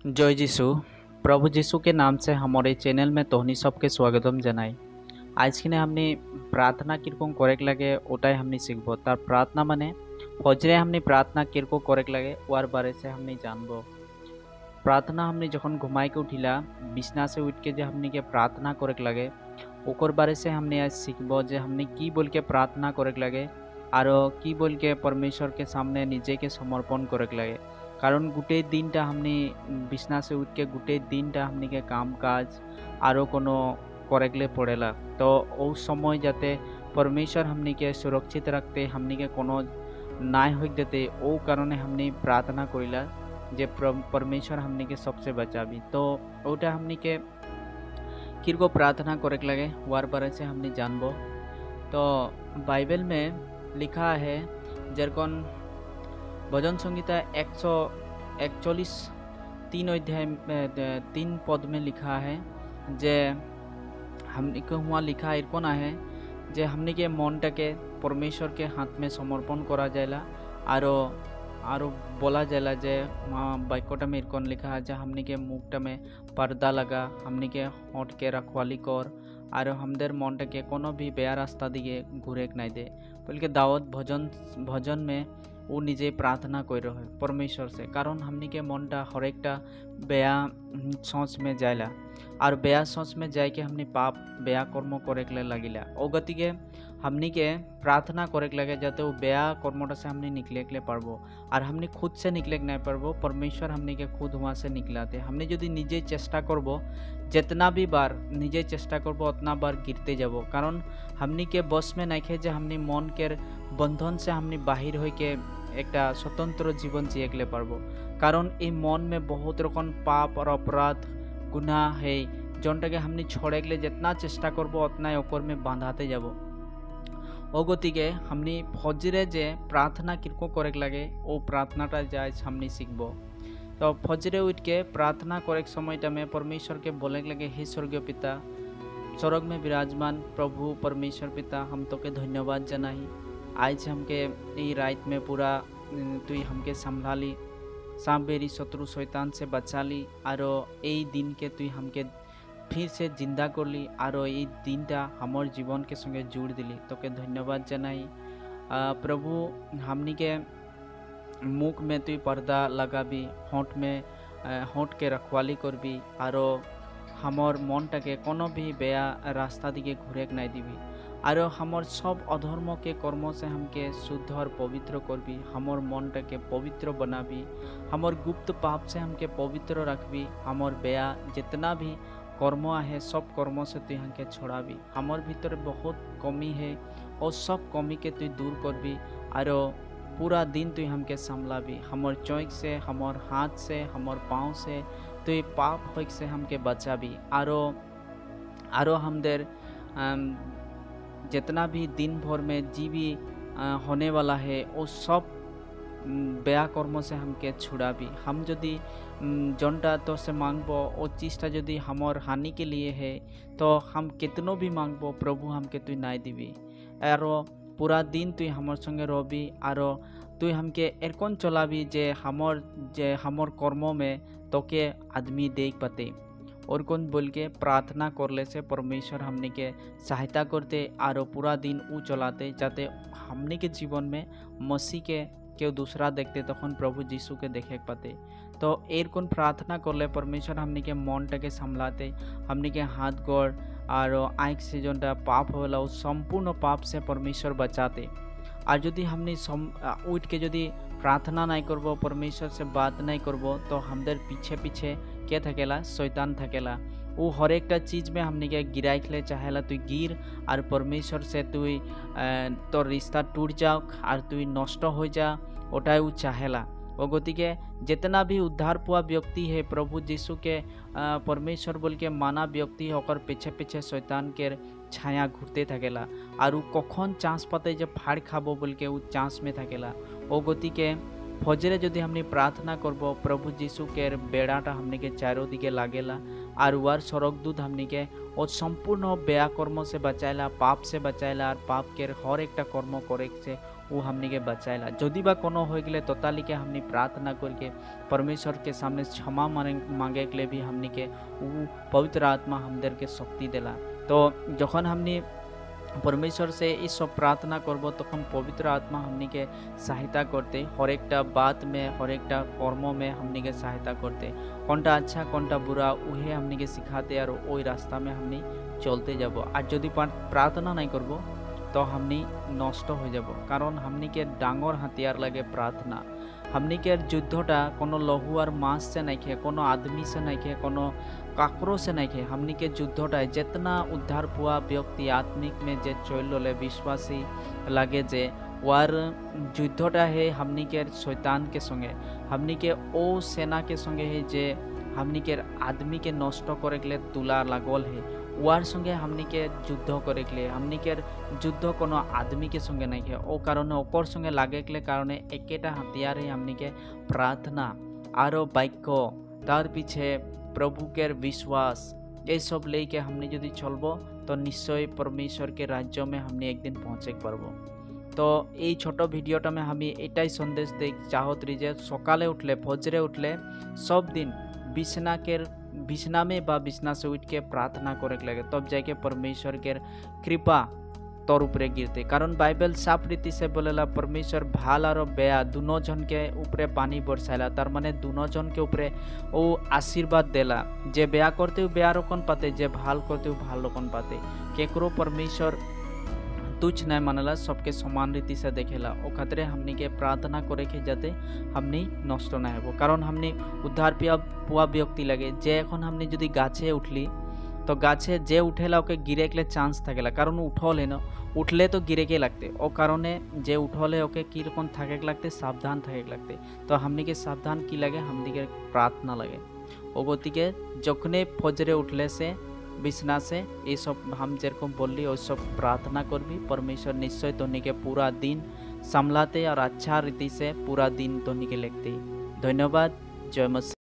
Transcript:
जय जीशु। प्रभु जीशु के नाम से हमारे चैनल में तोहनी सबके स्वागतम जनाई। आज के हमने प्रार्थना किरकम करेक लगे ओटाई हमने सीखबो। तार प्रार्थना माने फजरे हमने प्रार्थना किरको करेक लगे वार बारे से हमने जानबो। प्रार्थना हमने जखन घुमाई के उठिला बिछना से उठ के जो हमने के प्रार्थना करेक लगे ओकर बारे से हमने आज सीखबो जे हमने की बोल के प्रार्थना करेक लगे आरो की बोल के परमेश्वर के सामने निजे के समर्पण करेक लगे। कारण गोटे दिनटा हमने बिछना से उठ के गोटे दिनटा हमने के काम काज आरो कोनो करेगले पड़ेला, तो उस समय जाते परमेश्वर हमने के सुरक्षित रखते हमने के कोनो नाय हो देते ओ कारणे हमने प्रार्थना करिला जे परमेश्वर हमने के सबसे बचाबी। तो ओटा हमने के किरको प्रार्थना करेक लगे वार बारे से हमने जानबो। तो बाइबल में लिखा है जेरकन भजन संहिता 141 3 अध्याय 3 पद में लिखा है जे हमने के हुआ लिखा इरकोना है जे हमने के मनटा के परमेश्वर के हाथ में समर्पण करा जाएला आरो आरो बोला जाएला जे वाक्यटा में इरकोन लिखा है जे हमने के मुखटा में पर्दा लगा, हमने के होठ के रखवाली कर आरो हमदेर मनटा के कोनो भी बेया रास्ता दिए घुरे नहीं दे बोल के दाऊद भजन में वो निजे प्रार्थना कर रहे है परमेश्वर से। कारण हमनी के मनटा हर एकटा बेया सोच में जाएला और बेया सोच में जाए के हमनी पाप बेया कर्म करे के लगिला ओ गति के हमनी के प्रार्थना करे के लगे जाते वो बेया कर्मटा से हमनी निकले के पारबो और हमनी खुद से निकले नहीं पारबो। परमेश्वर हमनी के खुद वहाँ से निकलाते हमने यदि निजे चेष्टा करबो जितना भी बार निजे चेष्टा करबो उतना बार गिरते जाबो। कारण हमनी के बस में नहीं जे हमनी मन के बंधन से हमनी बाहिर हो के एक स्वतंत्र जीवन जिए के पारबो। कारण ये मन में बहुत रकम पाप और अपराध गुनाह है जोनटा के हमनी छोड़े के लिए जितना चेष्टा करबो उतना ओकर में बांधाते जाबो। ओ गति के हमनी फजरे जे प्रार्थना किरको करे लगे ओ प्रार्थनाटा जाए हमनी सीखबो। तो फजरे उठ के प्रार्थना करे समयटा में परमेश्वर के बोले लगे हे स्वर्गीय पिता स्वर्ग में विराजमान प्रभु परमेश्वर पिता हम तो के धन्यवाद जनाही। आज हमके ई रात में पूरा तुई हमके संभाला ली, सांप बेरी शत्रु शैतान से बचा ली आरो यही दिन के तुई हमके फिर से जिंदा कर ली आरो ये दिनटा हमार जीवन के संगे जोड़ दिली तो के धन्यवाद जनाई। प्रभु हमनी के मुख में तुई पर्दा लगाबी, होठ के रखवाली करबी आरो हमार मनटा के कोनो भी बेया रास्ता दिके घुरे नहीं दीबी आरो हमार सब अधर्म के कर्म से हमके शुद्ध और पवित्र करबी, हमार मनटा के पवित्र बनाबी, हमार गुप्त पाप से हमके पवित्र रखबी, हमार बेया जितना भी कर्म है सब कर्म से तुई हमके छोड़ाबी। हमार भीतर बहुत कमी है और सब कमी के तुई दूर करबी आरो पूरा दिन तुई हमके संभलाबी। हमार चौक से हमार हाथ से हमार पाँव से तुई पाप होक से हमके बचाबी आरो हमदेर जितना भी दिन भर में जी भी होने वाला है वो सब बेया कर्म से हमके छुड़ाबी। हम जदि जनटा तो से मांगबो वो चीज़टा जदि हमार हानि के लिए है तो हम कितनो भी मांगबो प्रभु हमके तुई नाई दीबी आरो पूरा दिन तुई हमार संगे रहबी आरो तुई हमके एरकन चलाबी जे हमार कर्म में तोके आदमी देख पाते और कौन बोल के प्रार्थना करले से परमेश्वर हमने के सहायता करते आरो पूरा दिन ऊ चलाते जाते हमने के जीवन में मसीह के केउ दूसरा देखते तखन प्रभु जीशु के देखे पाते। तो एर कौन प्रार्थना करले परमेश्वर हमने के मनटा के संभलाते हमने के हाथ गोड़ और आँख से जोटा पाप होला उस संपूर्ण पाप से परमेश्वर बचाते। और यदि हमने उठ के यदि प्रार्थना नहीं करबो परमेश्वर से बात नहीं करबो तो हमदेर पीछे पीछे के थकेला शैतान थकेला वो हर एक चीज़ में हमने के गिराई खेले चाहेला तुई गिर और परमेश्वर से तुई तो रिश्ता टूट जाओ और तुई नष्ट हो जा ओटाई वो चाहेला। वो गति के जितना भी उद्धार पुआ व्यक्ति है प्रभु जीशु के परमेश्वर बोल के माना व्यक्ति है ओकर पीछे पीछे शैतान के छाया घूरते थकेला और कखन चांस पाते जब फाड़ खाबो बोल के वो चांस में थकेला। वो गति के फजरे यदि हमने प्रार्थना करबो प्रभु जीशु के बेड़ाटा हमने के चारों दिके लागेला और वार स्वर्गदूत हमने के और संपूर्ण बेया कर्म से बचाएला पाप से बचाएला और पाप के हर एक कर्म करे से वो हमनी के बचाएला। जदि बा कोनो हो गए तोताली के हमनी प्रार्थना करके परमेश्वर के सामने क्षमा मांगे के लिए भी हमनी के वो पवित्र आत्मा हमदर के शक्ति देला। तो जखन हमनी परमेश्वर से इस सब प्रार्थना करब तखन पवित्र आत्मा हमनी के सहायता करते, हर एकटा बात में हर एकटा कर्म में हमनी के सहायता करते, कोनटा अच्छा कोनटा बुरा उहे हमनी के सिखाते और ओई रास्ता में हमनी चलते যাব। আর যদি प्रार्थना नहीं करब तो हमनी नष्ट हो যাব, कारण हमनी के डांगर हथियार लगे प्रार्थना। हमनी के युद्धटा कोनो लहू और मांस से नहीं खे, कोनो आदमी से नहीं खे, कोनो काकरो से नहीं खे। हमनी के युद्धटा जितना उद्धार पुआ व्यक्ति आत्मिक में जे चल विश्वासी लगे जे वार युद्धटा है हमनी के शैतान के संगे, हमनी के ओ सेना के संगे है जे हमनी के आदमी के नष्ट करे के लिए तुला लागल है। वार संगे हमनी के युद्ध करे के लिए, हमनी के युद्ध कोनो आदमी के संगे नहीं है, ओ कारण ओकर संगे लागे के कारण एकेटा हथियार है हमनी के प्रार्थना और वाक्य, तार पीछे प्रभु के विश्वास, ये सब लेके हमनी यदि चलबो तो निश्चय परमेश्वर के राज्य में हमनी एक दिन पहुँचे पारबो। तो ये छोटो भिडियोटा में हमें एटाई संदेश दे चाहत रही जे सकाले उठले फजरे उठले सब दिन बिछना में बा बिछना से उठ के प्रार्थना करे के लगे, तब जाके परमेश्वर के कृपा तोर ऊपरे गिरते। कारण बाइबल साफ रीति से बोलेला परमेश्वर भाल और बेया दोनों जन के ऊपरे पानी बरसाइला, तार माने दोनों जन के ऊपरे वो आशीर्वाद देला। जे बेया करते हो बेया रोकन पाते, जे भाल करते हो भाल रोकन पाते। केकरो परमेश्वर तुच्छ नहीं मानेला, सबके समान रीति से देखेला। ओ खातिर हमनी के प्रार्थना करे के जाते हमनी नष्ट नहीं हो, कारण हमनी उद्धार पुआ व्यक्ति लगे जे एखन हमनी यदि गाछे उठली तो गाछे जे उठेला ओके गिरे के चांस थकेला, कारण उठल है न, उठले तो गिरे के लगते, ओ कारणे जे उठल है ओके की रकम थके के लगते, सावधान थके के लगते। तो हमनी के सावधान की लगे, हमनी के प्रार्थना लगे। ओ गति के जखने फजरे उठले से बिछना से ये सब हम जेरकम बोली वो सब प्रार्थना करबी, परमेश्वर निश्चय तोनी के पूरा दिन सामलाते और अच्छा रीति से पूरा दिन तोनी के लिखते। धन्यवाद। जय मसीह।